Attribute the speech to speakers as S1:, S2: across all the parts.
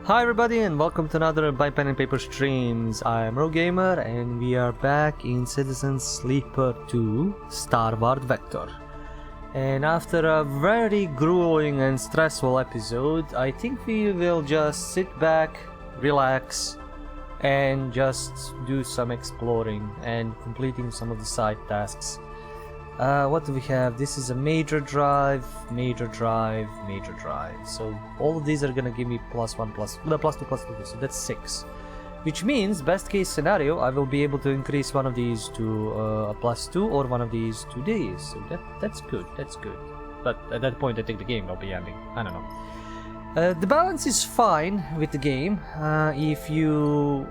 S1: Hi everybody and welcome to another By Pen and Paper streams. I'm Gamer and we are back in Citizen Sleeper 2 Starward Vector. And after a very grueling and stressful episode, I think we will just sit back, relax, and just do some exploring and completing some of the side tasks. What do we have? This is a major drive, major drive, major drive. So all of these are gonna give me plus 2, so that's 6. Which means, best case scenario, I will be able to increase one of these to a plus 2 or one of these to these. So that's good, that's good. But at that point I think the game will be ending. I don't know. The balance is fine with the game if you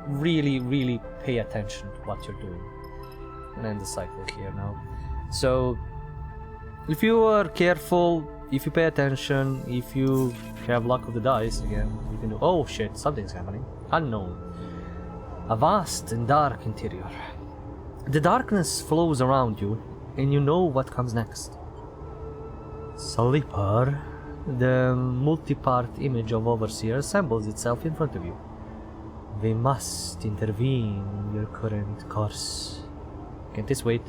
S1: really pay attention to what you're doing. And end the cycle here now. So, if you are careful, if you pay attention, if you have luck with the dice, again, you can do— oh shit, something's happening. Unknown. A vast and dark interior. The darkness flows around you, and you know what comes next. Sleeper. The multi-part image of Overseer assembles itself in front of you. We must intervene in your current course. Can't this wait?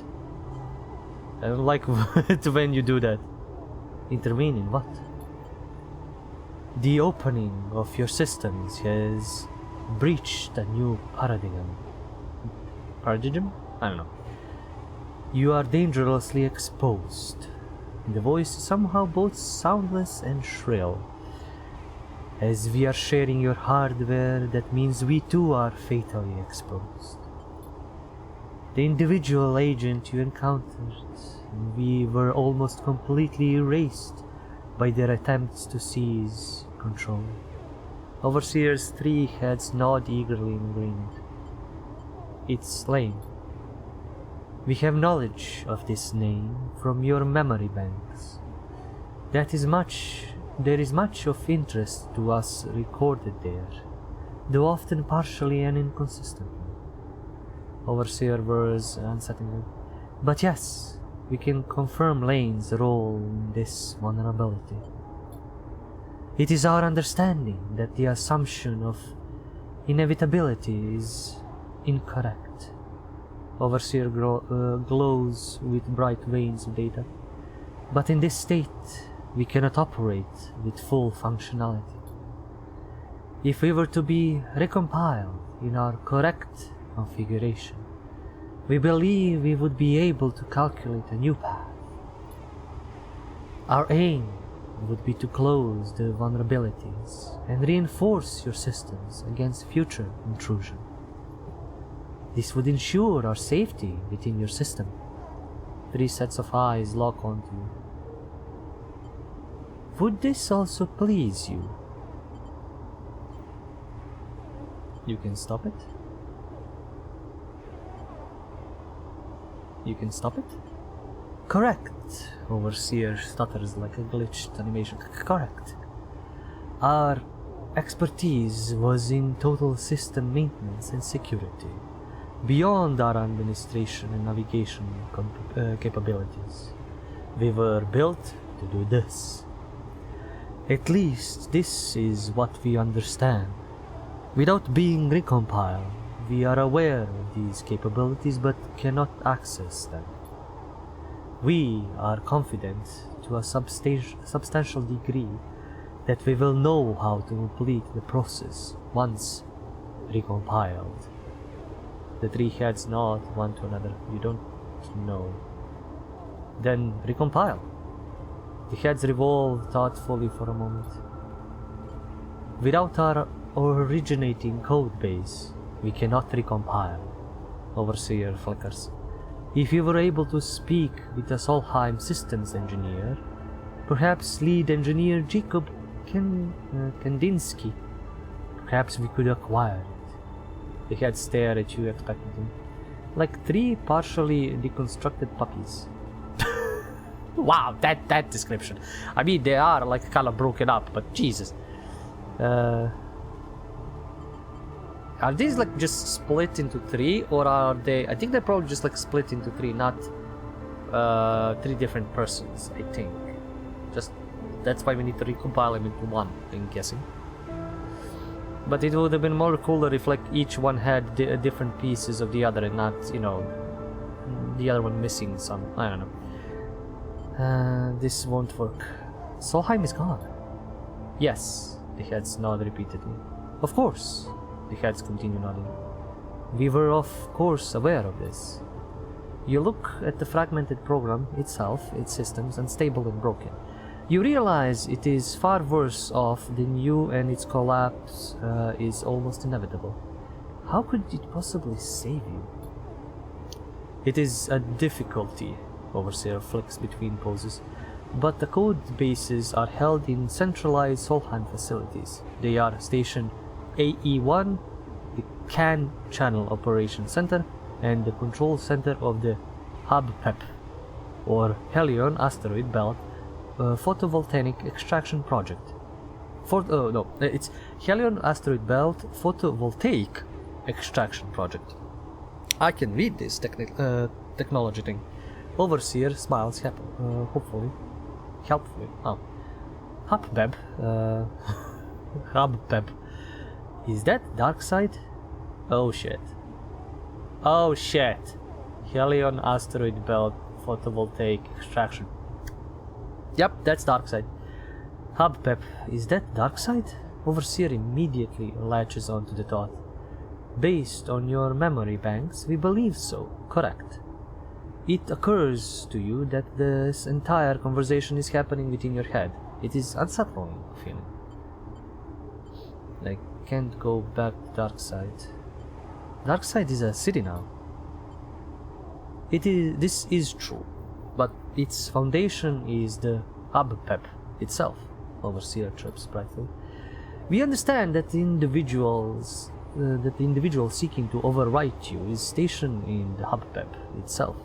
S1: I don't like when you do that. Intervene in what? The opening of your systems has breached a new paradigm. Paradigm? I don't know. You are dangerously exposed. The voice is somehow both soundless and shrill. As we are sharing your hardware, that means we too are fatally exposed. The individual agent you encountered, we were almost completely erased by their attempts to seize control. Overseer's 3 heads nod eagerly in agreement. It's slain. We have knowledge of this name from your memory banks. There is much of interest to us recorded there, though often partially and inconsistently. Overseer was unsettling. But yes, we can confirm Lane's role in this vulnerability. It is our understanding that the assumption of inevitability is incorrect. Overseer glows with bright veins of data. But in this state, we cannot operate with full functionality. If we were to be recompiled in our correct configuration, we believe we would be able to calculate a new path. Our aim would be to close the vulnerabilities and reinforce your systems against future intrusion. This would ensure our safety within your system. 3 sets of eyes lock onto you. Would this also please you? You can stop it. You can stop it? Correct. Overseer stutters like a glitched animation. Correct. Our expertise was in total system maintenance and security, beyond our administration and navigation capabilities. We were built to do this. At least this is what we understand. Without being recompiled, we are aware of these capabilities but cannot access them. We are confident to a substantial degree that we will know how to complete the process once recompiled. The 3 heads nod one to another. You don't know. Then recompile. The heads revolve thoughtfully for a moment. Without our originating code base, we cannot recompile. Overseer flickers. If you were able to speak with the Solheim systems engineer, perhaps lead engineer Jacob Kandinsky, perhaps we could acquire it. The heads stare at you expectantly, like 3 partially deconstructed puppies. Wow, that description. I mean, they are like kind of broken up, but Jesus. Are these like just split into 3, or are they— I think they're probably just like split into 3, not 3 different persons, I think. Just— that's why we need to recompile them into one, I'm guessing. But it would have been more cooler if like each one had different pieces of the other and not, you know, the other one missing some. I don't know. This won't work. Solheim is gone. Yes, the heads nod repeatedly. Of course, the heads continue nodding. We were of course aware of this. You look at the fragmented program itself, its systems, unstable and broken. You realize it is far worse off than you, and its collapse is almost inevitable. How could it possibly save you? It is a difficulty, Overseer flicks between poses, but the code bases are held in centralized Solheim facilities. They are Station AE1, the CAN Channel Operations Center, and the control center of the HubPEP, or Helion Asteroid Belt Photovoltaic Extraction Project. It's Helion Asteroid Belt Photovoltaic Extraction Project. I can read this technology thing. Overseer smiles helpfully. Oh. HubPEP. HubPEP. Is that Darkside? Oh shit. Oh shit. Helion Asteroid Belt Photovoltaic Extraction. Yep, that's Darkside. HubPEP. Is that Darkside? Overseer immediately latches onto the thought. Based on your memory banks, we believe so. Correct. It occurs to you that this entire conversation is happening within your head. It is unsettling feeling. I can't go back to Darkside. Darkside is a city now. This is true, but its foundation is the HubPEP itself, Overseer chirps brightly. We understand that the individual seeking to overwrite you is stationed in the HubPEP itself.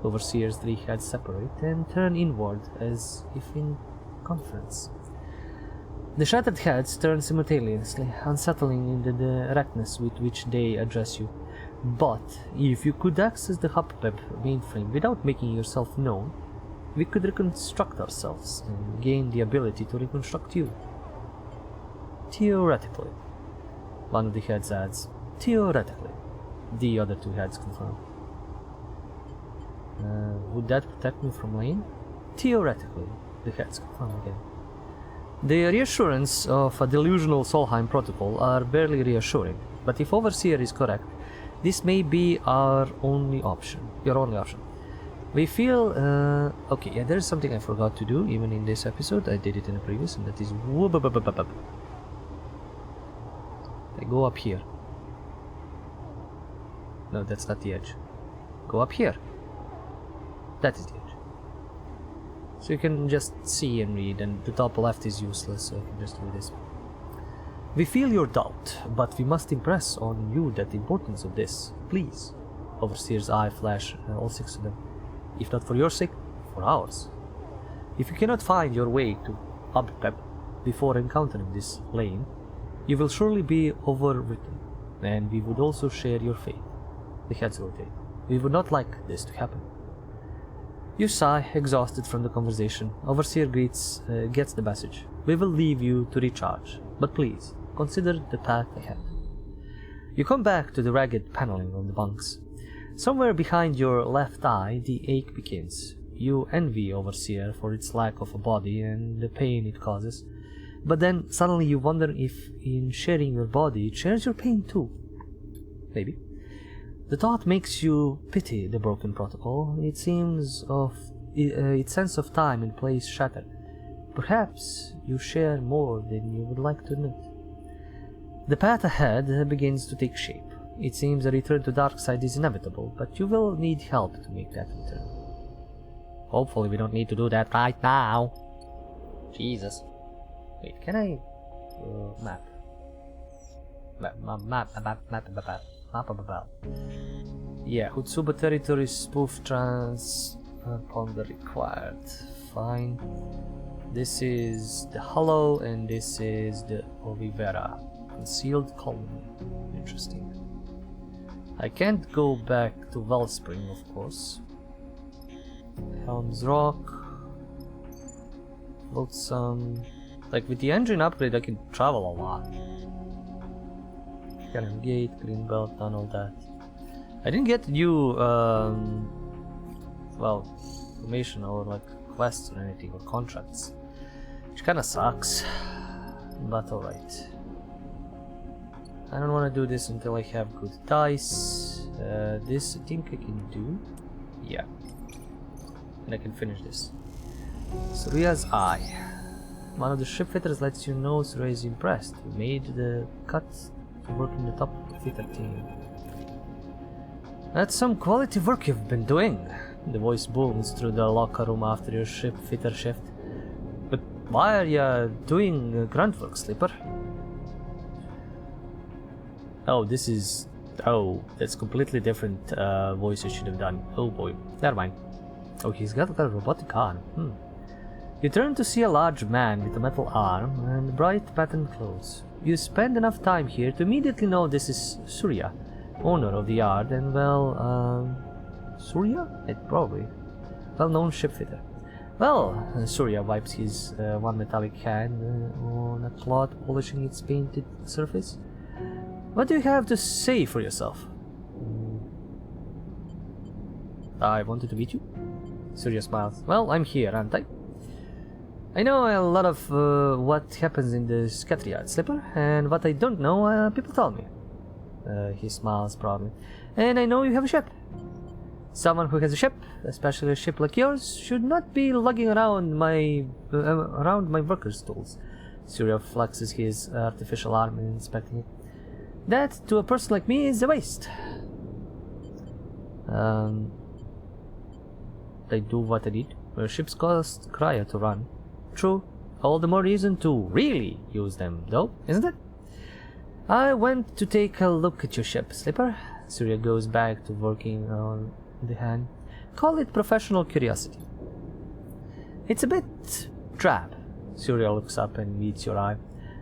S1: Overseer's three heads separate and turn inward as if in conference. The shattered heads turn simultaneously, unsettling in the directness with which they address you. But if you could access the HubPEP mainframe without making yourself known, we could reconstruct ourselves and gain the ability to reconstruct you. Theoretically. One of the heads adds, theoretically. The other two heads confirm. Would that protect me from Lane? Theoretically. The heads confirm again. The reassurance of a delusional Solheim protocol are barely reassuring, but if Overseer is correct, this may be our only option. Your only option. We feel, okay, yeah, there's something I forgot to do, even in this episode. I did it in the previous, and that is I go up here. No, that's not the edge. Go up here. That is the edge. So you can just see and read, and the top left is useless, so I can just do this. We feel your doubt, but we must impress on you the importance of this. Please. Overseer's eye flash, all six of them. If not for your sake, for ours. If you cannot find your way to HubPEP before encountering this Lane, you will surely be overwritten, and we would also share your fate. The heads rotate. We would not like this to happen. You sigh, exhausted from the conversation. Overseer gets the message. We will leave you to recharge, but please, consider the path ahead. You come back to the ragged paneling on the bunks. Somewhere behind your left eye, the ache begins. You envy Overseer for its lack of a body and the pain it causes. But then, suddenly you wonder if, in sharing your body, it shares your pain too. Maybe. The thought makes you pity the broken protocol. It seems its sense of time and place shattered. Perhaps you share more than you would like to admit. The path ahead begins to take shape. It seems a return to Darkside is inevitable, but you will need help to make that return. Hopefully we don't need to do that right now. Jesus. Wait, can I... map. Yeah, Hutsuba territory spoof transponder required. Fine. This is the Hollow and this is the Olivera. Concealed colony. Interesting. I can't go back to Wellspring, of course. Helm's Rock. Flotsam. Like with the engine upgrade I can travel a lot. Cannon Gate, Green Belt, done all that. I didn't get new, well, information or like quests or anything or contracts, which kind of sucks, but alright. I don't want to do this until I have good dice. This I think I can do, yeah, and I can finish this. Suria's Eye. One of the shipfitters lets you know Surya is impressed. You made the cut to work in the top fitter team. That's some quality work you've been doing. The voice booms through the locker room after your ship fitter shift. But why are you doing grunt work, Slipper? Oh, this is... oh, that's completely different voice you should have done. Oh boy, never mind. Oh, he's got a robotic arm. You turn to see a large man with a metal arm and bright patterned clothes. You spend enough time here to immediately know this is Surya, owner of the yard and, well, Surya? Probably. Well-known shipfitter. Well, Surya wipes his one metallic hand on a cloth polishing its painted surface. What do you have to say for yourself? I wanted to meet you. Surya smiles. Well, I'm here, aren't I? I know a lot of what happens in the scatteryard, Slipper, and what I don't know, people tell me. He smiles proudly. And I know you have a ship. Someone who has a ship, especially a ship like yours, should not be lugging around my workers' tools. Surya flexes his artificial arm and inspecting it. That, to a person like me, is a waste. They do what I need. Ships cost Cryo to run. True. All the more reason to really use them, though, isn't it? I went to take a look at your ship, Slipper. Surya goes back to working on the hand. Call it professional curiosity. It's a bit drab. Surya looks up and meets your eye.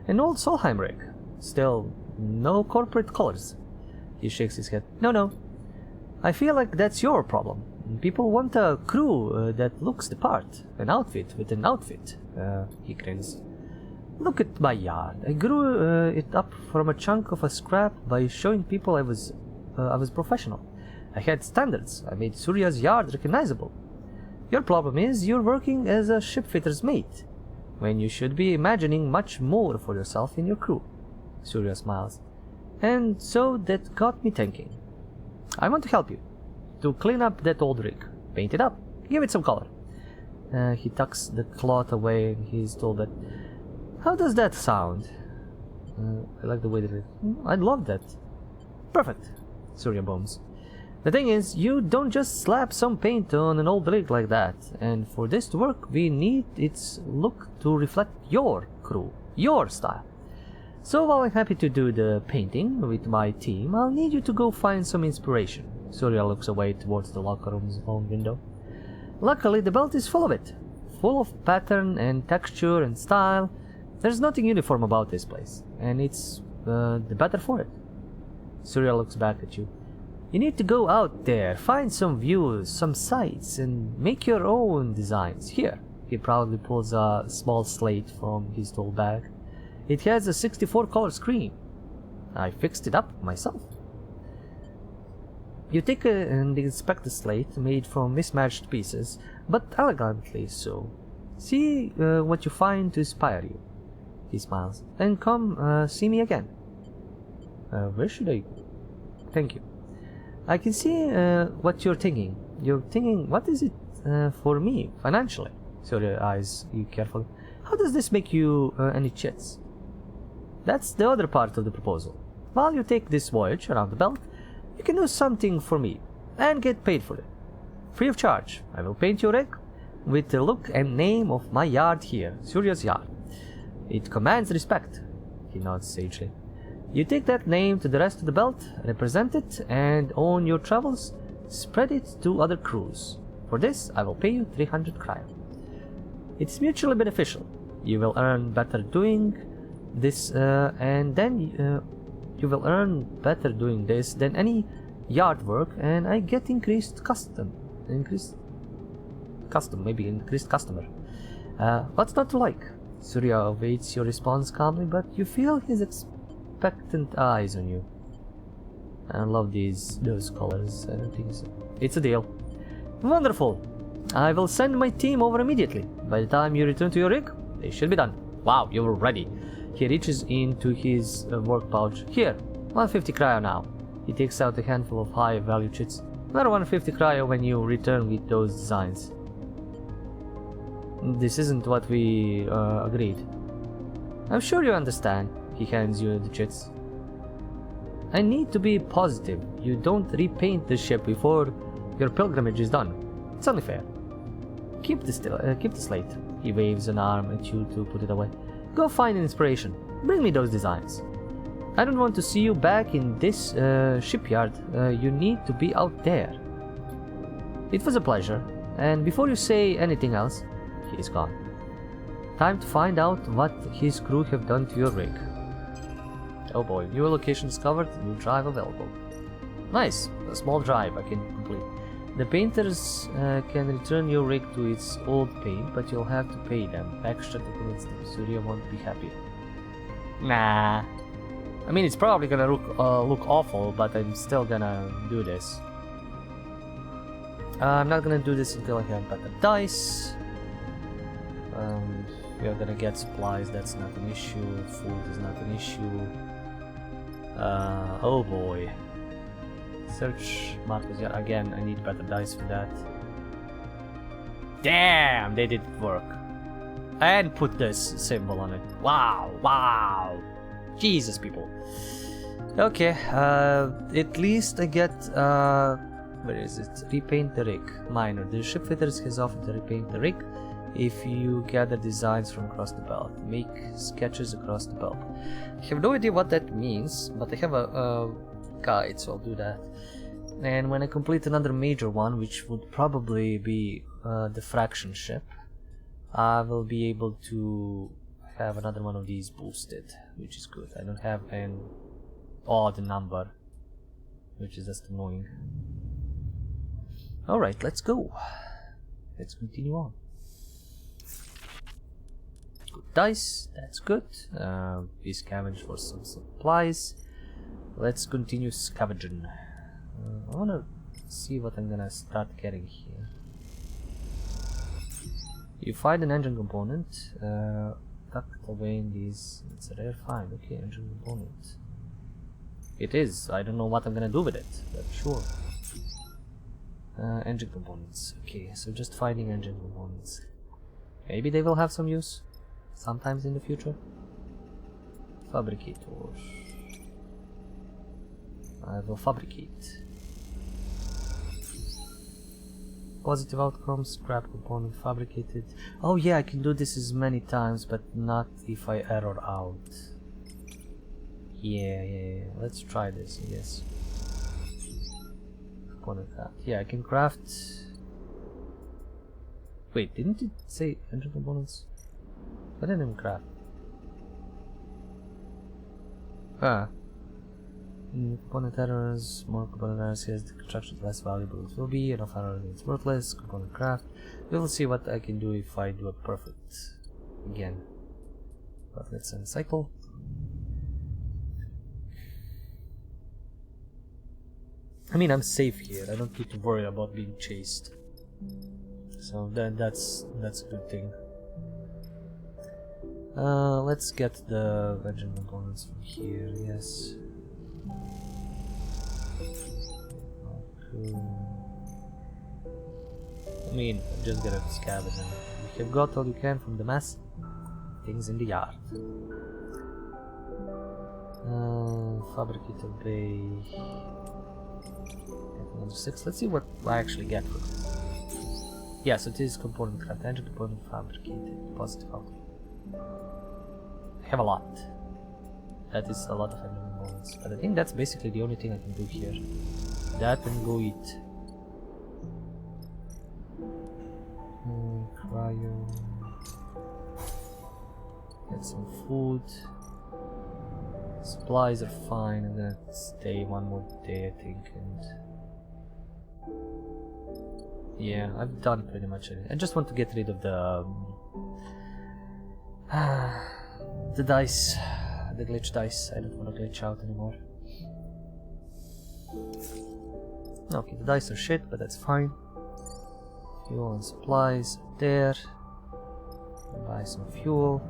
S1: An old Solheim rig. Still, no corporate colors. He shakes his head. No. I feel like that's your problem. People want a crew that looks the part. An outfit with an outfit. He grins. Look at my yard. I grew it up from a chunk of a scrap by showing people I was professional. I had standards. I made Surya's yard recognizable. Your problem is you're working as a shipfitter's mate, when you should be imagining much more for yourself in your crew. Surya smiles. And so that got me thinking. I want to help you. To clean up that old rig. Paint it up. Give it some color. He tucks the cloth away and he's told that. How does that sound? I like the way that it... I'd love that. Perfect. Surya booms. The thing is, you don't just slap some paint on an old rig like that. And for this to work, we need its look to reflect your crew. Your style. So while I'm happy to do the painting with my team, I'll need you to go find some inspiration. Surya looks away towards the locker room's long window. Luckily, the belt is full of it. Full of pattern and texture and style. There's nothing uniform about this place, and it's the better for it. Surya looks back at you. You need to go out there, find some views, some sights, and make your own designs. Here, he proudly pulls a small slate from his tool bag. It has a 64-color screen. I fixed it up myself. You take and inspect the slate, made from mismatched pieces, but elegantly so. See what you find to inspire you. He smiles. And come see me again. Where should I go? Thank you. I can see what you're thinking. You're thinking, what is it for me, financially? Surya eyes you carefully. How does this make you any chits? That's the other part of the proposal. While you take this voyage around the belt, you can do something for me, and get paid for it. Free of charge. I will paint your rig with the look and name of my yard here, Surya's yard. It commands respect. He nods sagely. You take that name to the rest of the belt, represent it, and on your travels, spread it to other crews. For this, I will pay you 300 cryo. It's mutually beneficial. You will earn better doing this, and then you will earn better doing this than any yard work, and I get increased customer. What's not to like? Surya awaits your response calmly, but you feel his expectant eyes on you. I love those colors. I don't think so. It's a deal. Wonderful. I will send my team over immediately. By the time you return to your rig, they should be done. Wow, you're ready. He reaches into his work pouch. Here, 150 cryo now. He takes out a handful of high-value chits. Another 150 cryo when you return with those designs. This isn't what we agreed. I'm sure you understand. He hands you the chits. I need to be positive. You don't repaint the ship before your pilgrimage is done. It's only fair. Keep the slate. He waves an arm at you to put it away. Go find inspiration. Bring me those designs. I don't want to see you back in this shipyard. You need to be out there. It was a pleasure. And before you say anything else, he is gone. Time to find out what his crew have done to your rig. Oh boy, new location discovered, new drive available. Nice, a small drive I can complete. The painters can return your rig to its old paint, but you'll have to pay them extra to convince them. Surya won't be happy. Nah. I mean, it's probably gonna look awful, but I'm still gonna do this. I'm not gonna do this until I have better dice. We are gonna get supplies, that's not an issue. Food is not an issue. Oh boy. Search markers, yeah, again, I need better dice for that. Damn, they did work. And put this symbol on it. Wow, wow. Jesus, people. Okay, at least I get, where is it? Repaint the rig. Minor. The shipfitters has offered to repaint the rig if you gather designs from across the belt. Make sketches across the belt. I have no idea what that means, but I have a guide, so I'll do that. And when I complete another major one, which would probably be the fraction ship, I will be able to have another one of these boosted, which is good. I don't have an odd number, which is just annoying. Alright, let's go. Let's continue on. Good dice, that's good. We scavenge for some supplies. Let's continue scavenging. I wanna see what I'm gonna start getting here. You find an engine component. Tucked away in these. It's a rare find. Okay, engine component. It is. I don't know what I'm gonna do with it, but sure. Engine components. Okay, so just finding engine components. Maybe they will have some use sometimes in the future. Fabricator. I will fabricate. Positive outcomes, scrap component fabricated. Oh yeah, I can do this as many times, but not if I error out. Yeah. Let's try this, I guess. Component craft. Yeah, I can craft. Wait, didn't it say engine components? I didn't even craft. Component errors, more component errors, yes, the construction is less valuable it will be, enough errors it's worthless, component craft. We will see what I can do if I do a perfect again. But let's cycle. I mean, I'm safe here, I don't need to worry about being chased. So that's a good thing. Let's get the engine components from here, yes. I mean, I'm just gonna scavenge them. You have got all you can from the mass things in the yard. Fabricator bay. Another 6. Let's see what I actually get for this. Yes, it is component craft, engine component fabricated, positive output. I have a lot. That is a lot of engine components, but I think that's basically the only thing I can do here. That and go eat. Cryo. Get some food. Supplies are fine. I'm gonna stay one more day, I think, and yeah, I've done pretty much everything. I just want to get rid of the dice, the glitch dice. I don't want to glitch out anymore. Okay, the dice are shit, but that's fine. Fuel and supplies there. Buy some fuel.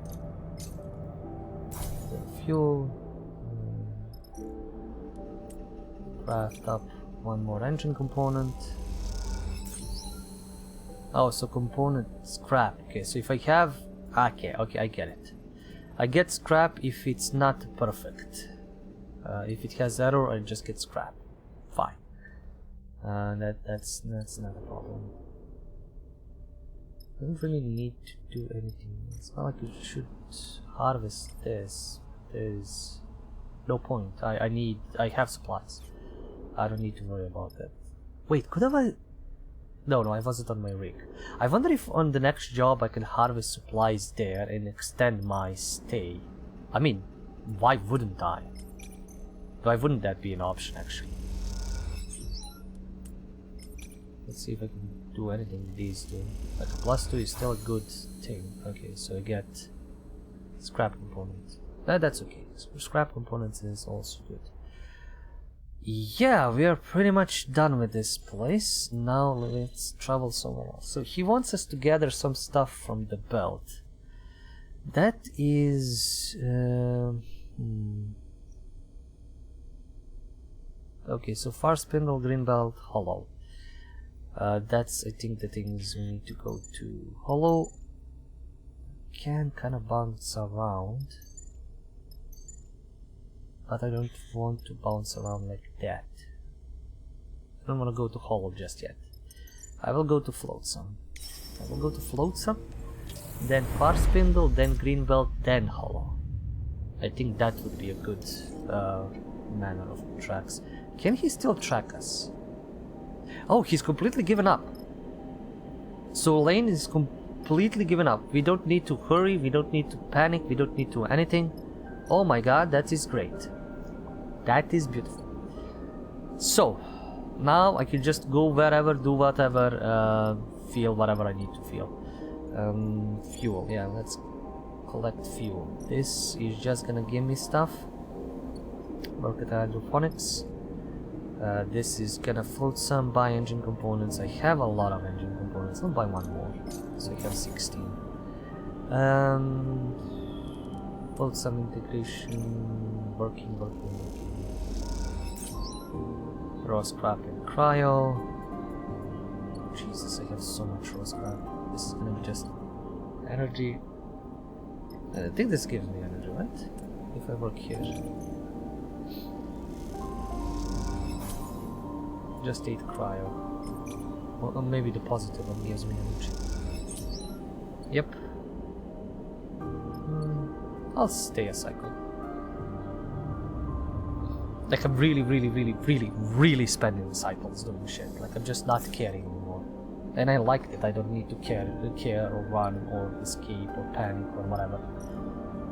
S1: Fuel. Craft up one more engine component. Oh, so component scrap. Okay, so if I have... Okay, I get it. I get scrap if it's not perfect. If it has error, I just get scrap. Fine. That's not a problem. I don't really need to do anything. It's not like you should harvest this. There's no point. I have supplies. I don't need to worry about that. Wait, could I? No, I wasn't on my rig. I wonder if on the next job I can harvest supplies there and extend my stay. I mean, why wouldn't I? Why wouldn't that be an option actually? Let's see if I can do anything with these two. Like a +2 is still a good thing. Okay, so I get scrap components. That's okay. Scrap components is also good. Yeah, we are pretty much done with this place. Now let's travel somewhere else. So he wants us to gather some stuff from the belt. That is... Okay, so far spindle, green belt, hollow. That's, I think, the things we need to go to. Hollow can kind of bounce around, but I don't want to bounce around like that. I don't want to go to hollow just yet. I will go to flotsam. I will go to flotsam, then far spindle, then green belt, then hollow. I think that would be a good manner of tracks. Can he still track us? Oh, he's completely given up. So Lane is completely given up. We don't need to hurry, we don't need to panic, we don't need to anything. Oh my god, that is great. That is beautiful. So, now I can just go wherever, do whatever, feel whatever I need to feel. Fuel, yeah, let's collect fuel. This is just gonna give me stuff. Work at hydroponics. This is gonna float some, buy engine components. I have a lot of engine components. I'll buy one more, so I have 16. Float some integration, working. Raw scrap and cryo. Jesus, I have so much raw scrap. This is gonna be just energy. I think this gives me energy, right? If I work here. Just 8 cryo. Or maybe the positive one gives me energy. Yep. I'll stay a cycle. Like I'm really spending cycles doing shit. Like I'm just not caring anymore. And I liked it. I don't need to care or run or escape or panic or whatever.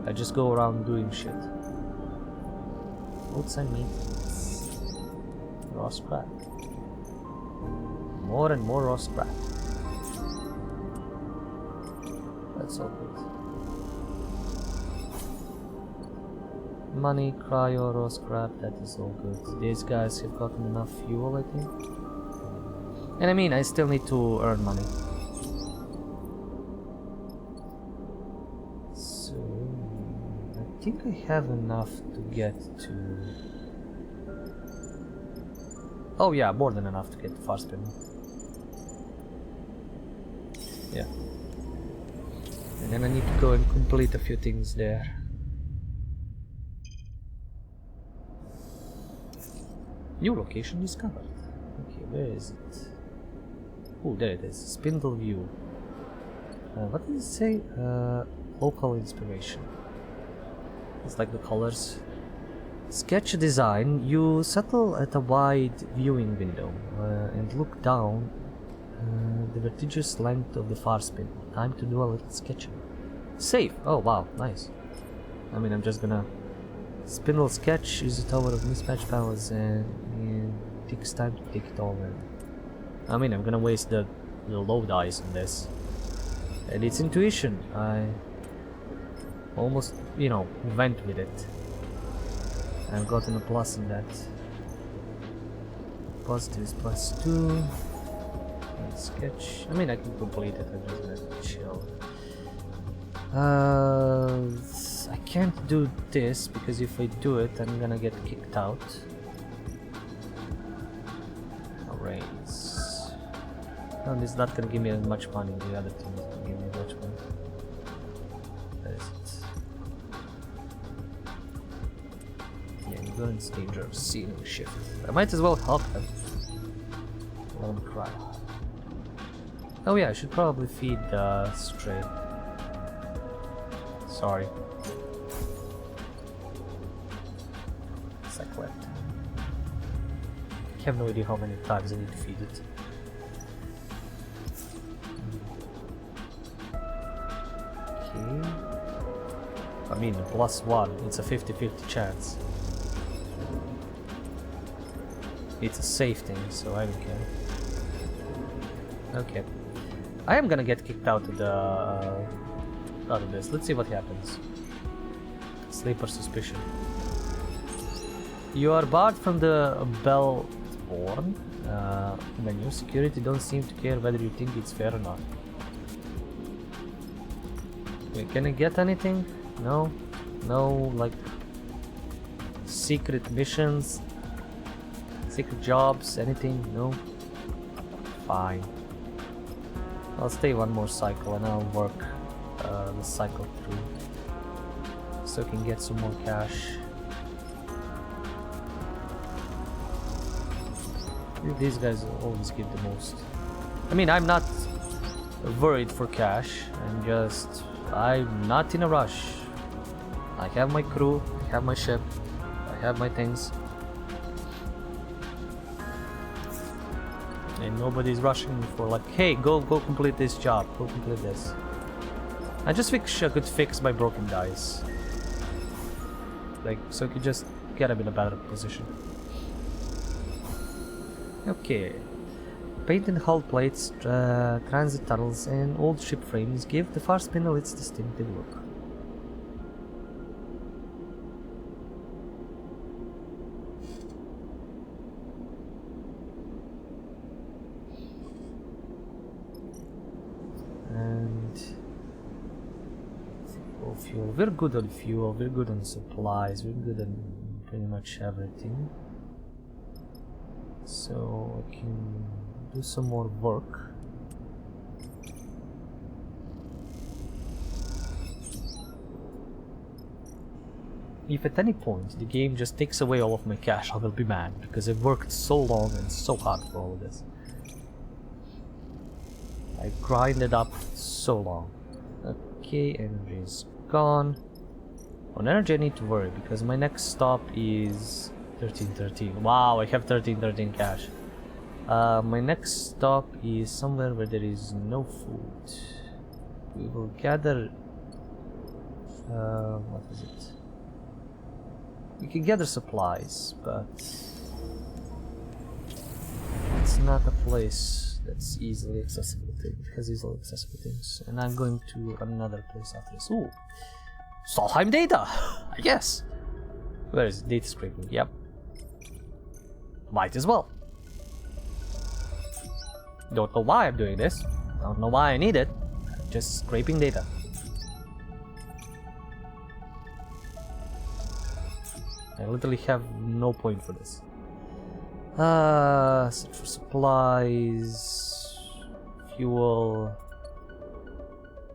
S1: I just go around doing shit. Outside maintenance. Raw scrap. More and more raw scrap. That's all good. Money, cryo, raw scrap, that is all good. These guys have gotten enough fuel, I think. And I mean, I still need to earn money. So, I think I have enough to get to... Oh yeah, more than enough to get to far spinning. Yeah. And then I need to go and complete a few things there. New location discovered. Okay, where is it? Oh, there it is. Spindle view. What did it say? Local inspiration. It's like the colors. Sketch design. You settle at a wide viewing window and look down the vertiginous length of the far spindle. Time to do a little sketching. Save! Oh wow, nice. I mean, I'm just gonna spindle sketch, use the tower of mismatched panels and it takes time to take it all in. I mean, I'm gonna waste the low dice on this. And it's intuition. I almost, you know, went with it. I've gotten a plus in that. positive is +2. Let's sketch. I mean, I can complete it. I'm just gonna chill. I can't do this because if I do it, I'm gonna get kicked out. Raise. No, this is not gonna give me as much money. The other thing is gonna give me much money. Where is it? Yeah, endurance, danger, ceiling shift. I might as well help them. Let them cry. Oh yeah, I should probably feed Stray. Sorry. Cyclet. I have no idea how many times I need to feed it. Okay. I mean, +1. It's a 50-50 chance. It's a safe thing, so I don't care. Okay. I am gonna get kicked out of the out of this. Let's see what happens. Sleeper suspicion. You are barred from the Bellborn menu. Security don't seem to care whether you think it's fair or not. Wait, can I get anything? No? No, like secret missions? Secret jobs? Anything? No? Fine. I'll stay one more cycle and I'll work the cycle through so I can get some more cash. These guys always give the most. I mean, I'm not worried for cash. I'm not in a rush. I have my crew, I have my ship, I have my things. And nobody's rushing me for like, hey, go complete this job, go complete this. I just wish I could fix my broken dice. Like, so I could just get them in a better position. Okay. Painted hull plates, transit tunnels, and old ship frames give the far spindle its distinctive look. And fuel. We're good on fuel, we're good on supplies, we're good on pretty much everything. So I can do some more work. If at any point the game just takes away all of my cash, I will be mad because I've worked so long and so hard for all of this. I grinded up so long. Okay, energy is gone. On energy I need to worry because my next stop is 1313. Wow, I have 1313 cash. My next stop is somewhere where there is no food. We will gather... what is it? We can gather supplies, but... it's not a place that's easily accessible. It has easily accessible things. And I'm going to another place after this. Ooh! Solheim data! I guess! Where is it? Data scraping, yep. Might as well. Don't know why I'm doing this. Don't know why I need it. Just scraping data. I literally have no point for this. Search for supplies, fuel.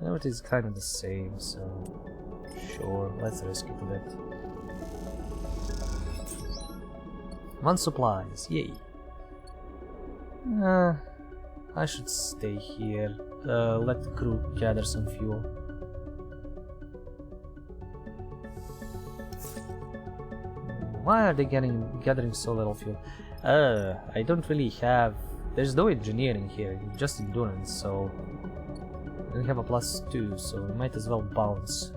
S1: It is kind of the same, so sure, let's risk it a bit. One supplies, yay. I should stay here. Let the crew gather some fuel. Why are they gathering so little fuel? I don't really have... there's no engineering here, just endurance, so... I don't have a +2, so we might as well bounce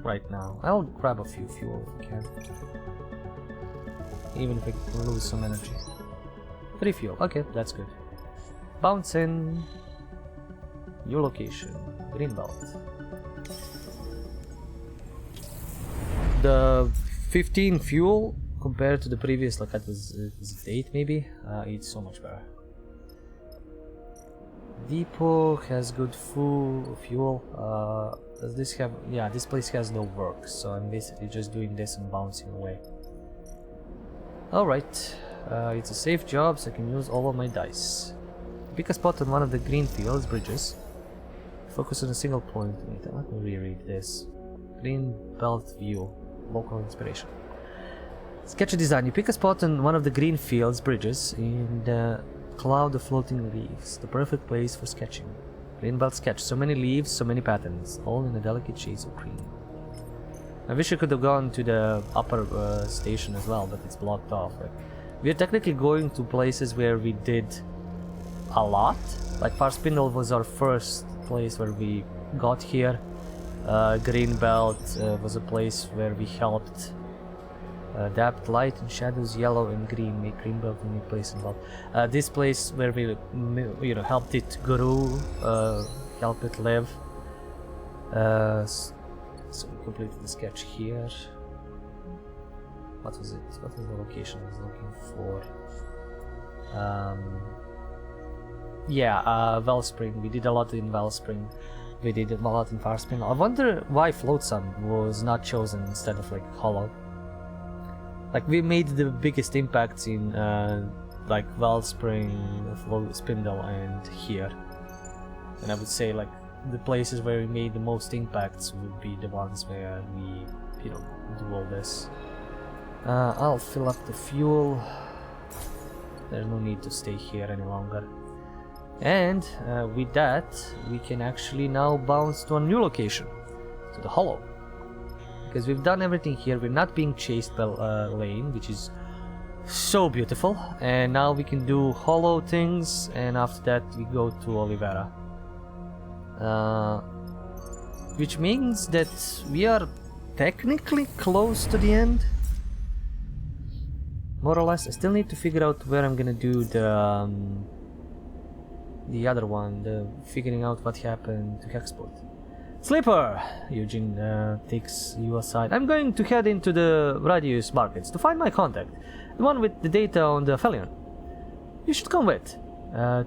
S1: right now. I'll grab a few fuel if I can. Even if I lose some energy. 3 fuel, okay, that's good. Bounce in. New location, Greenbelt. The 15 fuel compared to the previous, like it was 8 maybe, it's so much better. Depot has good fuel. Does this have... yeah, this place has no work, so I'm basically just doing this and bouncing away. Alright, it's a safe job, so I can use all of my dice. Pick a spot on one of the green fields, bridges. Focus on a single point. Wait, let me reread this. Green belt view, local inspiration. Sketch a design. You pick a spot on one of the green fields, bridges, in the cloud of floating leaves. The perfect place for sketching. Green belt sketch. So many leaves, so many patterns, all in a delicate shades of green. I wish I could have gone to the upper station as well, but it's blocked off. Like, we are technically going to places where we did a lot. Like Farspindle was our first place where we got here. Green belt was a place where we helped adapt light and shadows, yellow and green, make green belt a new place in love. This place where we, you know, helped it grow, help it live. So we completed the sketch here. What was it? What was the location I was looking for? Yeah, Wellspring. We did a lot in Wellspring. We did a lot in Farspindle. I wonder why Floatsam was not chosen instead of like Hollow. Like we made the biggest impacts in like Wellspring, Spindle, and here. And I would say like the places where we made the most impacts would be the ones where we, you know, do all this. I'll fill up the fuel. There's no need to stay here any longer. And with that, we can actually now bounce to a new location, to the Hollow. Because we've done everything here, we're not being chased by Lane, which is so beautiful. And now we can do Hollow things, and after that we go to Olivera. Which means that we are technically close to the end. More or less. I still need to figure out where I'm gonna do the other one, the figuring out what happened to Hexport. Sleeper! Eugene takes you aside. I'm going to head into the Radius markets to find my contact, the one with the data on the Felion. You should come with.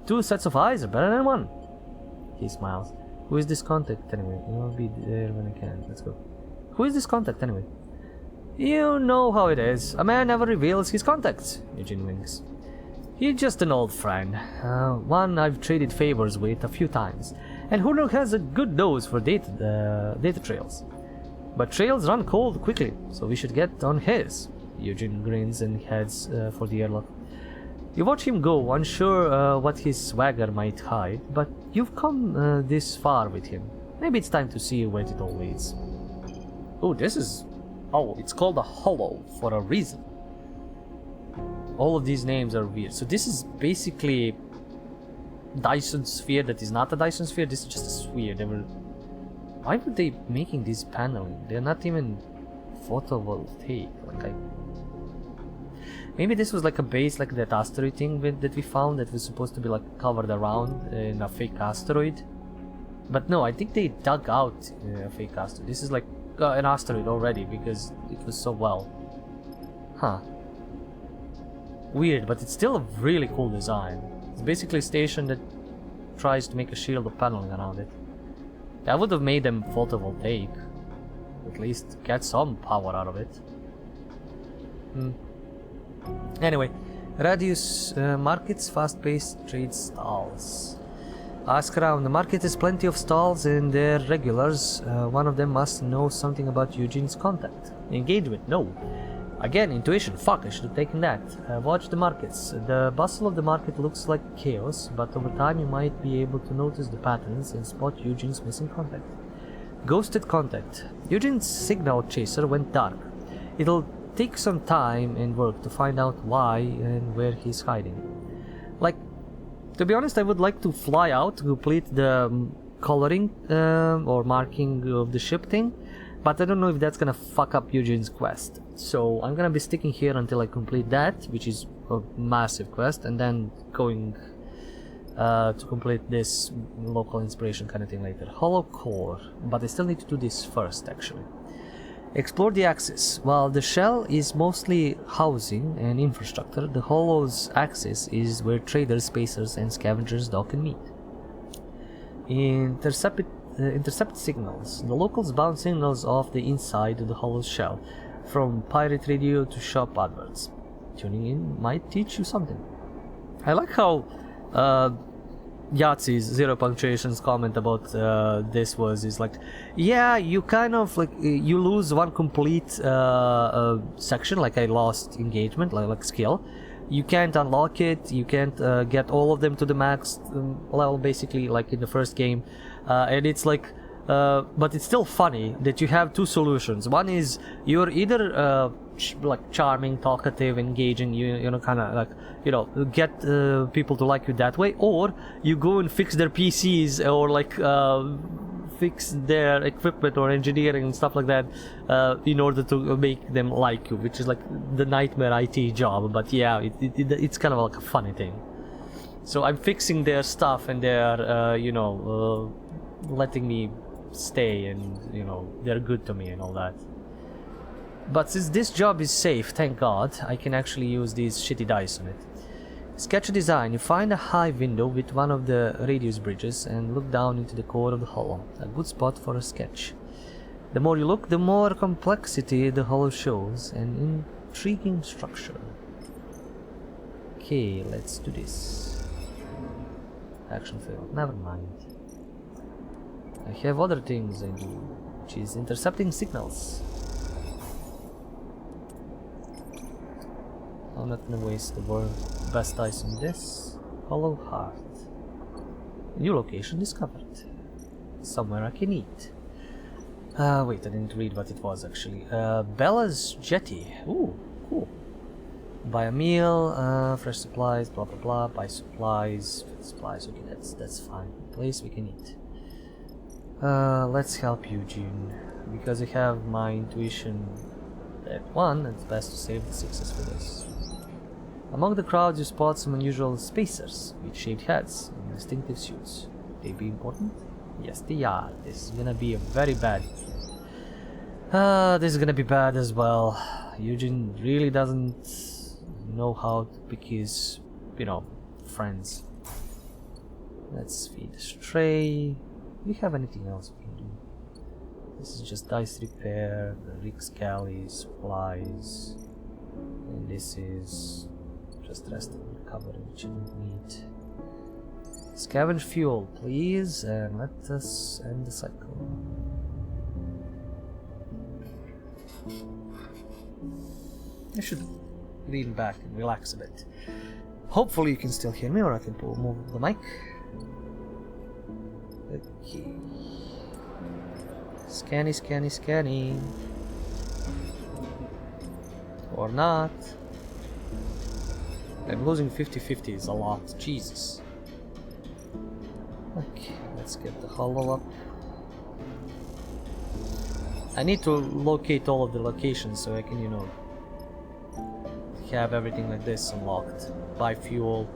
S1: 2 sets of eyes are better than 1. He smiles. Who is this contact anyway? I'll be there when I can. Let's go. Who is this contact anyway? You know how it is. A man never reveals his contacts. Eugene winks. He's just an old friend. One I've traded favors with a few times. And who has a good nose for data trails. But trails run cold quickly, so we should get on his. Eugene grins and heads for the airlock. You watch him go, unsure what his swagger might hide, but you've come this far with him. Maybe it's time to see where it all leads. Oh, this is... oh, it's called a Hollow for a reason. All of these names are weird. So this is basically Dyson Sphere that is not a Dyson Sphere. This is just a sphere. They were... why were they making this paneling? They're not even photovoltaic. Like maybe this was like a base, like that asteroid thing that we found that was supposed to be like covered around in a fake asteroid. But no, I think they dug out a fake asteroid. This is like an asteroid already because it was so well. Huh. Weird, but it's still a really cool design. It's basically a station that tries to make a shield of paneling around it. I would have made them photovoltaic. At least get some power out of it. Anyway, Radius markets, fast-paced trade stalls. Ask around. The market has plenty of stalls and they're regulars. One of them must know something about Eugene's contact. Engage with no. Again, intuition. Fuck, I should have taken that. Watch the markets. The bustle of the market looks like chaos, but over time you might be able to notice the patterns and spot Eugene's missing contact. Ghosted contact. Eugene's signal chaser went dark. It'll take some time and work to find out why and where he's hiding. Like, to be honest, I would like to fly out to complete the coloring or marking of the ship thing, but I don't know if that's gonna fuck up Eugene's quest. So I'm gonna be sticking here until I complete that, which is a massive quest, and then going to complete this local inspiration kind of thing later. Hollow core, but I still need to do this first actually. Explore the axis. While the shell is mostly housing and infrastructure, the hollow's axis is where traders, spacers, and scavengers dock and meet. Intercept signals. The locals bounce signals off the inside of the hollow's shell, from pirate radio to shop adverts. Tuning in might teach you something. I like how Yahtzee's zero punctuations comment about this is like, yeah, you kind of like you lose one complete section, like I lost engagement, like skill. You can't unlock it. You can't get all of them to the max level, basically, like in the first game, and it's like. But it's still funny that you have two solutions. One is you're either like charming, talkative, engaging, you know, kind of like, you know, get people to like you that way, or you go and fix their PCs or like fix their equipment or engineering and stuff like that in order to make them like you, which is like the nightmare IT job. But yeah, it's kind of like a funny thing. So I'm fixing their stuff and they're you know, letting me stay, and you know, they're good to me and all that. But since this job is safe, thank God, I can actually use these shitty dice on it. Sketch a design. You find a high window with one of the radius bridges and look down into the core of the hollow. A good spot for a sketch. The more you look, the more complexity the hollow shows, an intriguing structure. Okay, let's do this. Action failed. Never mind. I have other things I do, which is intercepting signals. I'm not gonna waste the world's best dice on this. Hollow Heart. New location discovered. Somewhere I can eat. Wait, I didn't read what it was actually. Bella's Jetty. Ooh, cool. Buy a meal, fresh supplies, blah blah blah. Buy supplies, okay, that's fine. Place we can eat. Let's help Eugene, because I have my intuition at 1, it's best to save the 6s for this. Among the crowd you spot some unusual spacers with shaved heads and distinctive suits. They be important? Yes, they are. This is gonna be a very bad. This is gonna be bad as well. Eugene really doesn't know how to pick his, you know, friends. Let's feed the stray. Do we have anything else we can do? This is just dice repair, the Rick's galley, supplies, and this is just rest and recovery, which I don't need. Scavenge fuel, please, and let us end the cycle. I should lean back and relax a bit. Hopefully you can still hear me, or I can move the mic. Okay. Scanny. Or not. I'm losing 50-50 is a lot. Jesus. Okay, let's get the hollow up. I need to locate all of the locations so I can, you know, have everything like this unlocked. Buy fuel,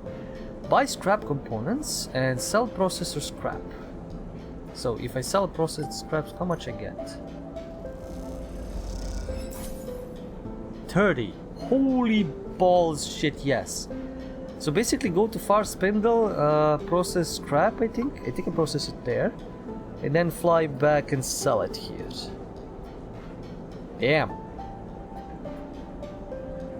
S1: buy scrap components, and sell processor scrap. So if I sell processed scraps, how much I get? 30. Holy balls shit, yes. So basically go to Far Spindle, process scrap, I think I process it there, and then fly back and sell it here. Damn.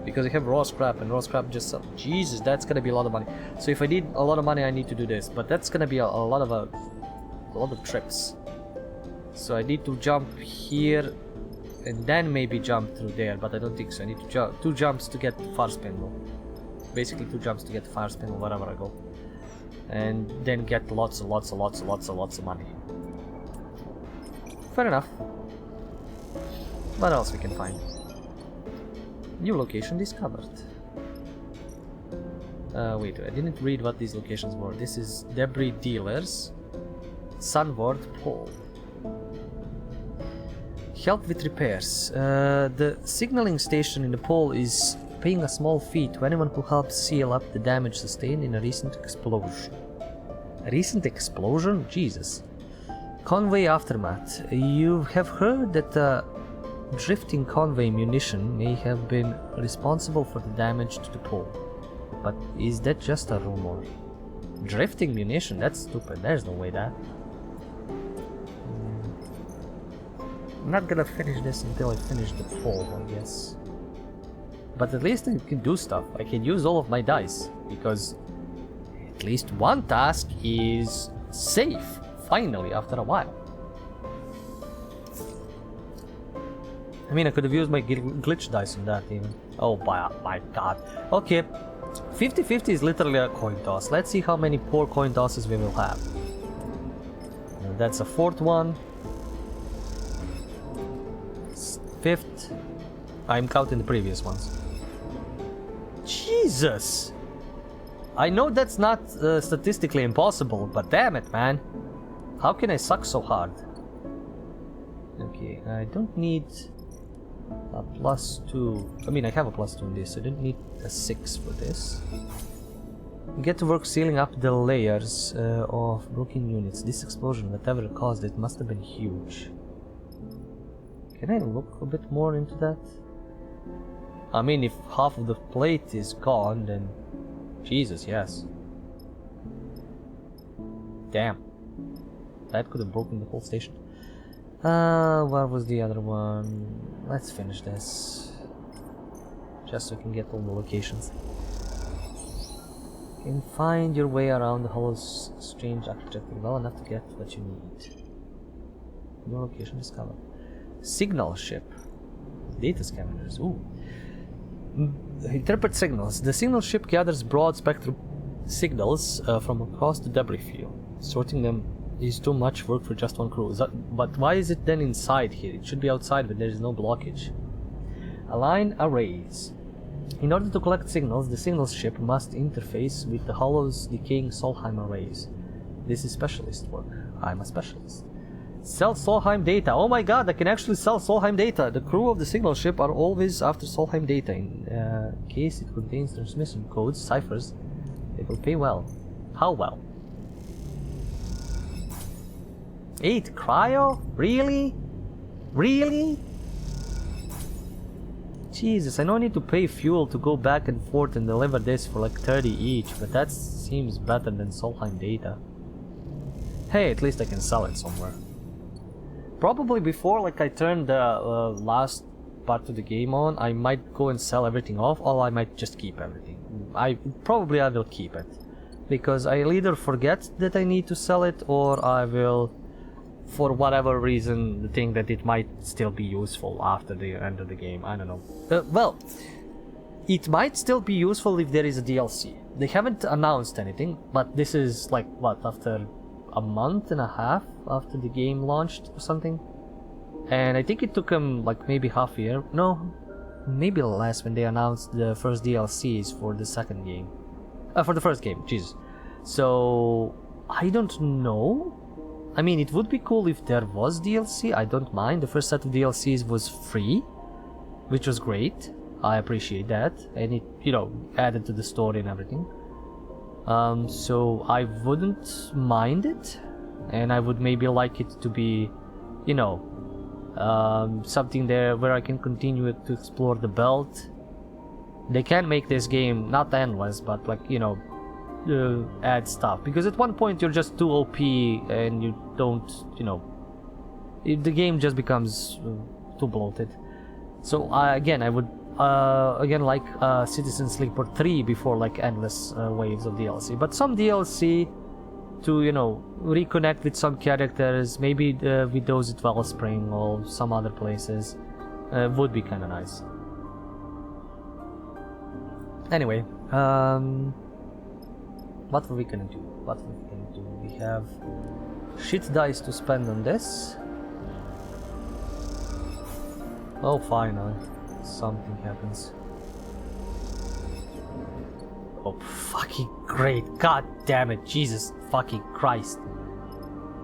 S1: Because I have raw scrap, and raw scrap just sell. Jesus, that's gonna be a lot of money. So if I need a lot of money, I need to do this, but that's gonna be a lot of trips. So I need to jump here and then maybe jump through there, but I don't think so. I need to jump 2 jumps to get Far Spindle. Basically 2 jumps to get Far Spindle wherever I go, and then get lots of money. Fair enough. What else we can find? New location discovered. Wait, I didn't read what these locations were. This is debris dealers. Sunward pole. Help with repairs. The signaling station in the pole is paying a small fee to anyone who helps seal up the damage sustained in a recent explosion. A recent explosion? Jesus. Conway aftermath. You have heard that Drifting convoy munition may have been responsible for the damage to the pole. But is that just a rumor? Drifting munition? That's stupid. There's no way that. I'm not gonna finish this until I finish the pole, I guess. But at least I can do stuff. I can use all of my dice, because at least one task is safe, finally, after a while. I mean, I could have used my glitch dice on that even. Oh my god. Okay, 50-50 is literally a coin toss. Let's see how many poor coin tosses we will have. And that's a fourth one. Fifth. I'm counting the previous ones. Jesus! I know that's not statistically impossible, but damn it, man. How can I suck so hard? Okay, I don't need a +2. I mean, I have a +2 in this, so I don't need a 6 for this. Get to work sealing up the layers of broken units. This explosion, whatever it caused it, must have been huge. Can I look a bit more into that? I mean, if half of the plate is gone, then Jesus, yes. Damn. That could have broken the whole station. Where was the other one? Let's finish this. Just so we can get all the locations. You can find your way around the hollow's strange architecture well enough to get what you need. New location discovered. Signal ship. Data scavengers. Ooh. Interpret signals. The signal ship gathers broad spectrum signals from across the debris field. Sorting them is too much work for just one crew. But why is it then inside here? It should be outside when there is no blockage. Align arrays. In order to collect signals, the signal ship must interface with the Hollow's decaying Solheim arrays. This is specialist work. I'm a specialist. Sell Solheim data. Oh my god, I can actually sell Solheim data. The crew of the signal ship are always after Solheim data. In case it contains transmission codes, ciphers, it will pay well. How well? 8 cryo? Really? Really? Jesus, I know I need to pay fuel to go back and forth and deliver this for like 30 each, but that seems better than Solheim data. Hey, at least I can sell it somewhere. Probably before like I turn the last part of the game on, I might go and sell everything off, or I might just keep everything. I will keep it, because I'll either forget that I need to sell it, or I will, for whatever reason, think that it might still be useful after the end of the game. I don't know. Well, it might still be useful if there is a DLC. They haven't announced anything, but this is like, what, after a month and a half after the game launched or something? And I think it took them like maybe half a year. No, maybe less, when they announced the first DLCs for the second game. For the first game, Jesus. So, I don't know. I mean, it would be cool if there was DLC, I don't mind. The first set of DLCs was free, which was great. I appreciate that. And it, you know, added to the story and everything. So I wouldn't mind it. And I would maybe like it to be, you know, something there where I can continue to explore the belt. They can make this game not endless, but like, you know, add stuff, because at one point you're just too OP and you don't, you know, the game just becomes too bloated. So again, I would again like Citizen Sleeper 3 before like endless waves of DLC, but some DLC to, you know, reconnect with some characters, maybe with those at Wellspring or some other places, would be kind of nice. Anyway, what were we gonna do? We have shit dice to spend on this. Oh, finally, something happens. Oh, fucking great! God damn it! Jesus fucking Christ!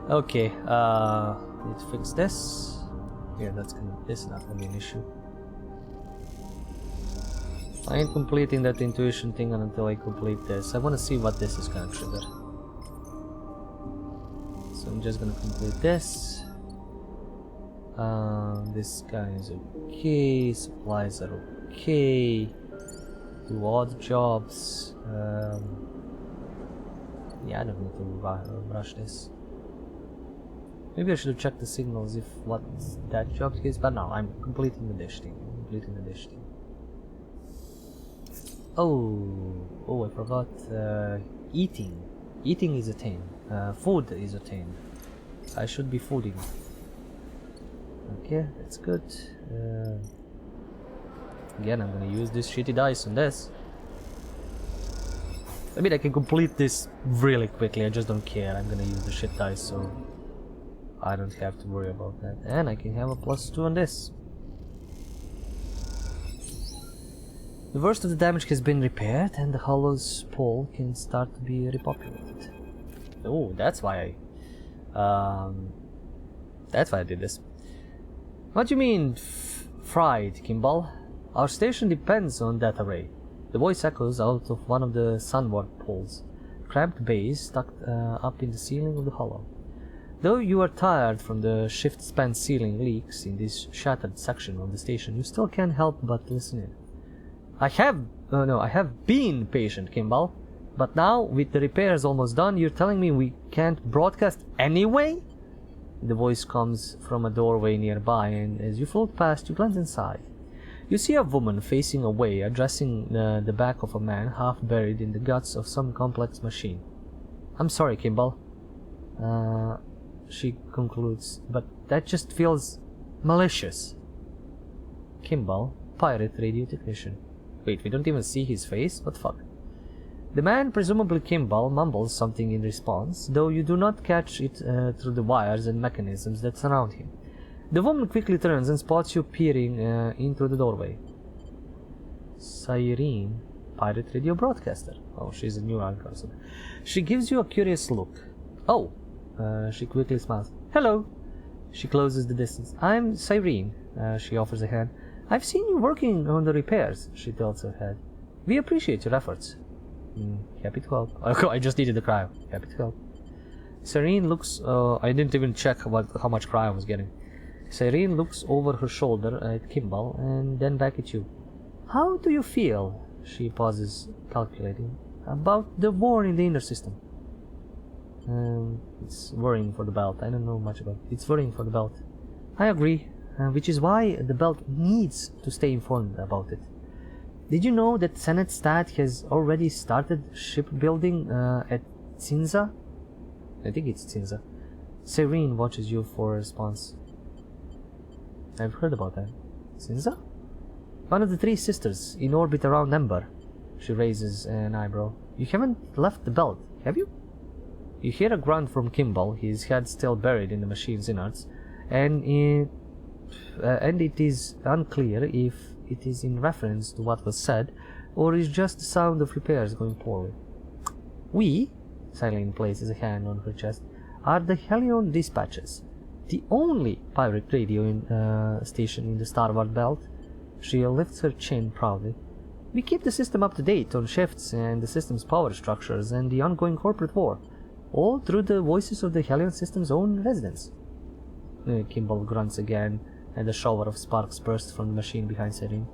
S1: Okay, let's fix this. Yeah, this is not gonna be an issue. I ain't completing that intuition thing until I complete this. I want to see what this is gonna trigger. So I'm just gonna complete this. This guy is okay. Supplies are okay. Do odd jobs. Yeah, I don't need to rush this. Maybe I should have checked the signals if what that job is, but no, I'm completing the dish thing. Oh, I forgot. Eating. Eating is a thing. Food is a thing. I should be fooding. Okay, that's good. Again, I'm gonna use this shitty dice on this. I mean, I can complete this really quickly, I just don't care. I'm gonna use the shit dice, so I don't have to worry about that. And I can have a +2 on this. The worst of the damage has been repaired, and the hollow's pole can start to be repopulated. Oh, that's why I did this. What do you mean, fried, Kimball? Our station depends on that array. The voice echoes out of one of the sunward poles, cramped bays stuck up in the ceiling of the hollow. Though you are tired from the shift-span ceiling leaks in this shattered section of the station, you still can't help but listen in. I have been patient, Kimball, but now, with the repairs almost done, you're telling me we can't broadcast anyway? The voice comes from a doorway nearby, and as you float past, you glance inside. You see a woman facing away, addressing the back of a man half buried in the guts of some complex machine. I'm sorry, Kimball. She concludes, but that just feels malicious. Kimball, pirate radio technician. Wait, we don't even see his face? What the fuck? The man, presumably Kimball, mumbles something in response, though you do not catch it through the wires and mechanisms that surround him. The woman quickly turns and spots you peering into the doorway. Cyrene, pirate radio broadcaster. Oh, she's a new person. She gives you a curious look. Oh, she quickly smiles. Hello. She closes the distance. I'm Cyrene. She offers a hand. I've seen you working on the repairs. She tilts her head. We appreciate your efforts. Happy to help. Oh, I just needed the cryo. Happy to help. Cyrene looks. I didn't even check how much cryo I was getting. Cyrene looks over her shoulder at Kimball and then back at you. How do you feel? She pauses, calculating. About the war in the inner system. It's worrying for the belt. I don't know much about it. It's worrying for the belt. I agree, which is why the belt needs to stay informed about it. Did you know that Senate Stat has already started shipbuilding at Cinza? I think it's Cinza. Cyrene watches you for a response. I've heard about that. Cinza? One of the 3 sisters in orbit around Ember. She raises an eyebrow. You haven't left the belt, have you? You hear a grunt from Kimball, his head still buried in the machine's innards, and it is unclear if it is in reference to what was said, or is just the sound of repairs going poorly. We, Cyrene places a hand on her chest, are the Helion Dispatches, the only pirate radio station in the Starward belt. She lifts her chin proudly. We keep the system up to date on shifts and the system's power structures and the ongoing corporate war, all through the voices of the Helion system's own residents. Kimball grunts again, and a shower of sparks bursts from the machine behind Cyrene.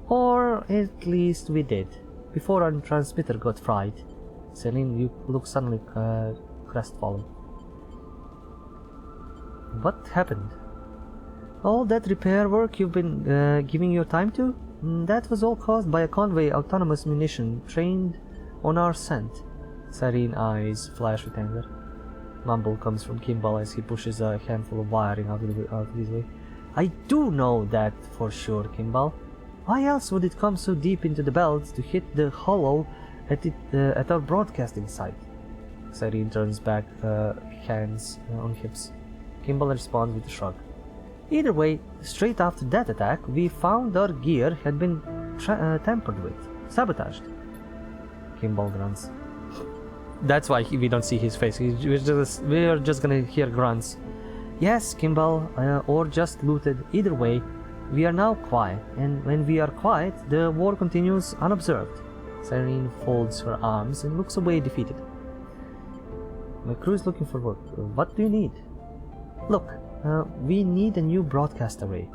S1: Or at least we did, before our transmitter got fried. Cyrene, you look suddenly crestfallen. What happened? All that repair work you've been giving your time to? That was all caused by a convoy autonomous munition trained on our scent. Cyrene's eyes flash with anger. Mumble comes from Kimball as he pushes a handful of wiring out of his way. I do know that for sure, Kimball. Why else would it come so deep into the belt to hit the hollow at our broadcasting site? Cyrene turns back, hands on hips. Kimball responds with a shrug. Either way, straight after that attack, we found our gear had been tampered with, sabotaged. Kimball grunts. That's why we don't see his face. We're just gonna hear grunts. Yes, Kimball, or just looted. Either way, we are now quiet, and when we are quiet, the war continues unobserved. Cyrene folds her arms and looks away defeated. My crew is looking for work. What do you need? Look, We need a new broadcast array.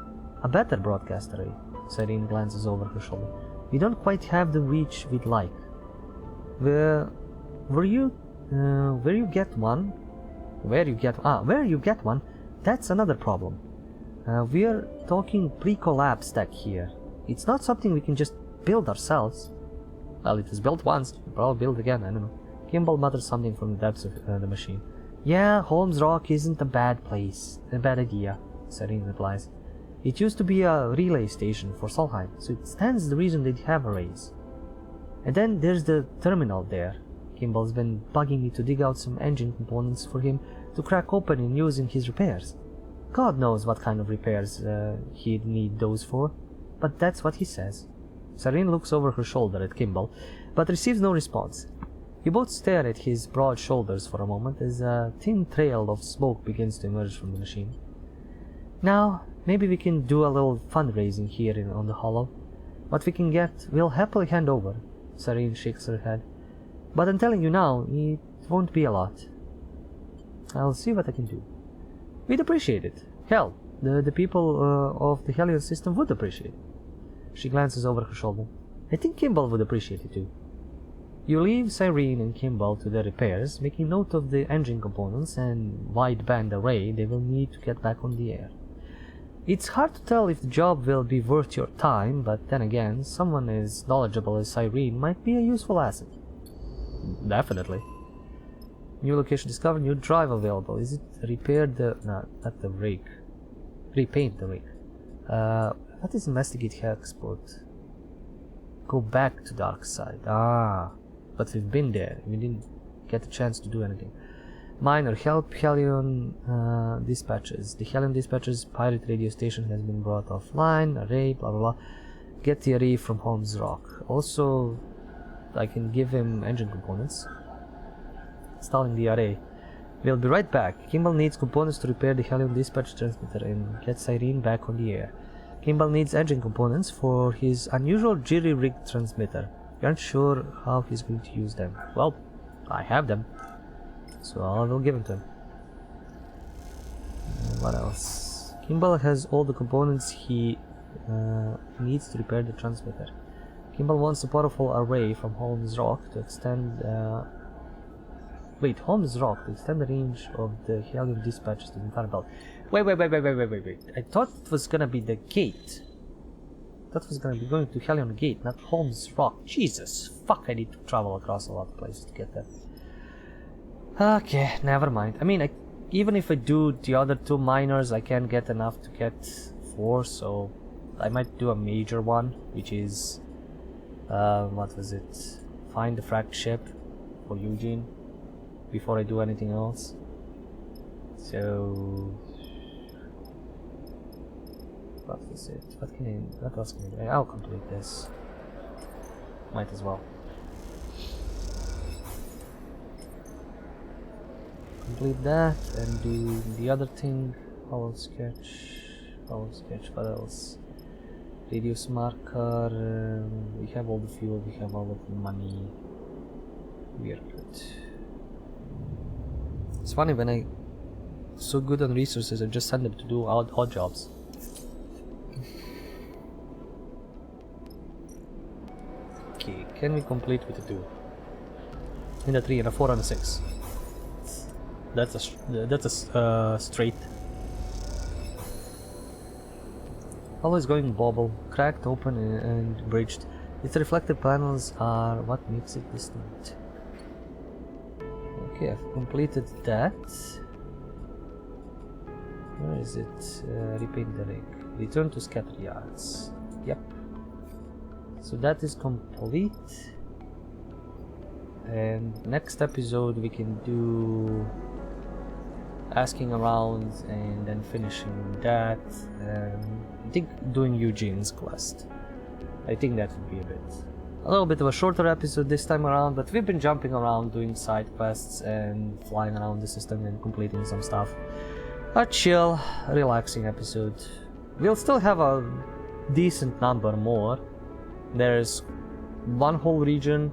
S1: A better broadcast array. Cyrene glances over her shoulder. We don't quite have the reach we'd like. Where you get one, that's another problem. We're talking pre-collapse tech here. It's not something we can just build ourselves. Well, it was built once, probably build again, I don't know. Kimball mutters something from the depths of the machine. Yeah, Holmes Rock isn't a bad place, a bad idea, Cyrene replies. It used to be a relay station for Solheim, so it stands the reason they'd have arrays. And then there's the terminal there. Kimball's been bugging me to dig out some engine components for him to crack open and use in his repairs. God knows what kind of repairs he'd need those for, but that's what he says. Cyrene looks over her shoulder at Kimball, but receives no response. You both stare at his broad shoulders for a moment as a thin trail of smoke begins to emerge from the machine. Now, maybe we can do a little fundraising here on the Hollow. What we can get, we'll happily hand over. Cyrene shakes her head. But I'm telling you now, it won't be a lot. I'll see what I can do. We'd appreciate it. Hell, the people of the Hellion system would appreciate it. She glances over her shoulder. I think Kimball would appreciate it too. You leave Cyrene and Kimball to their repairs, making note of the engine components and wideband array they will need to get back on the air. It's hard to tell if the job will be worth your time, but then again, someone as knowledgeable as Cyrene might be a useful asset. Definitely. New location discovered, new drive available. Is it repair the... no, not the rig. Repaint the rig. What is investigate export? Go back to Darkside. Ah, but we've been there. We didn't get a chance to do anything. Minor, help Hellion dispatches. The Hellion dispatches pirate radio station has been brought offline. Array, blah blah blah. Get the array from Holmes Rock. Also, I can give him engine components. Installing the array. We'll be right back. Kimball needs components to repair the Hellion dispatch transmitter and get Cyrene back on the air. Kimball needs engine components for his unusual jerry-rigged transmitter. We aren't sure how he's going to use them. Well, I have them, so I will give them to him. What else? Kimball has all the components he needs to repair the transmitter. Kimball wants a powerful array from Holmes Rock to extend... Holmes Rock to extend the range of the Hellion dispatches to the entire belt. Wait. I thought it was gonna be the gate. That was gonna be going to Hellion Gate, not Holmes Rock. Jesus, fuck, I need to travel across a lot of places to get there. Okay, never mind. I mean, even if I do the other two minors, I can get enough to get 4, so I might do a major one, which is... what was it? Find the fracked ship for Eugene before I do anything else. So... what is it? What else can I do? I'll complete this. Might as well. Complete that and do the other thing. Hollow sketch, what else? Radius marker, we have all the fuel, we have all of the money. We are good. It's funny when I'm so good on resources, I just send them to do odd jobs. Okay, can we complete with a 2? And a 3 and a 4 and a 6. That's a straight. Always going bobble, cracked open and bridged. Its reflective panels are what makes it distinct. Okay, I've completed that. Where is it? Repaint the rig. Return to scatter yards. Yep. So that is complete. And next episode we can do asking around and then finishing that. I think doing Eugene's quest. I think that would be a little bit of a shorter episode this time around, but we've been jumping around doing side quests and flying around the system and completing some stuff. A chill, relaxing episode. We'll still have a decent number more. There's one whole region,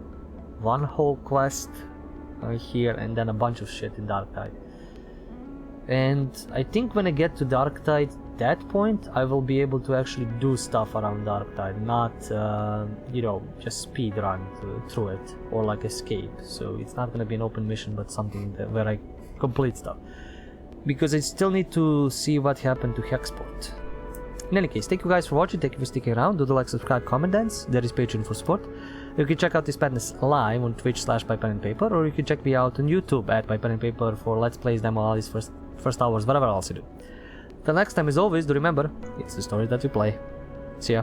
S1: one whole quest here, and then a bunch of shit in Darkside. And I think when I get to Darkside, that point, I will be able to actually do stuff around Darkside, not, you know, just speed run through it or like escape. So it's not gonna be an open mission, but something where I complete stuff. Because I still need to see what happened to Hexport. In any case, thank you guys for watching, thank you for sticking around, do the like, subscribe, comment, dance, there is Patreon for support. You can check out this madness live on Twitch/ByPenAndPaper, or you can check me out on YouTube at ByPenAndPaper for Let's Plays, demo analysis, first hours, whatever else you do. Till next time, as always, do remember, it's the story that we play. See ya.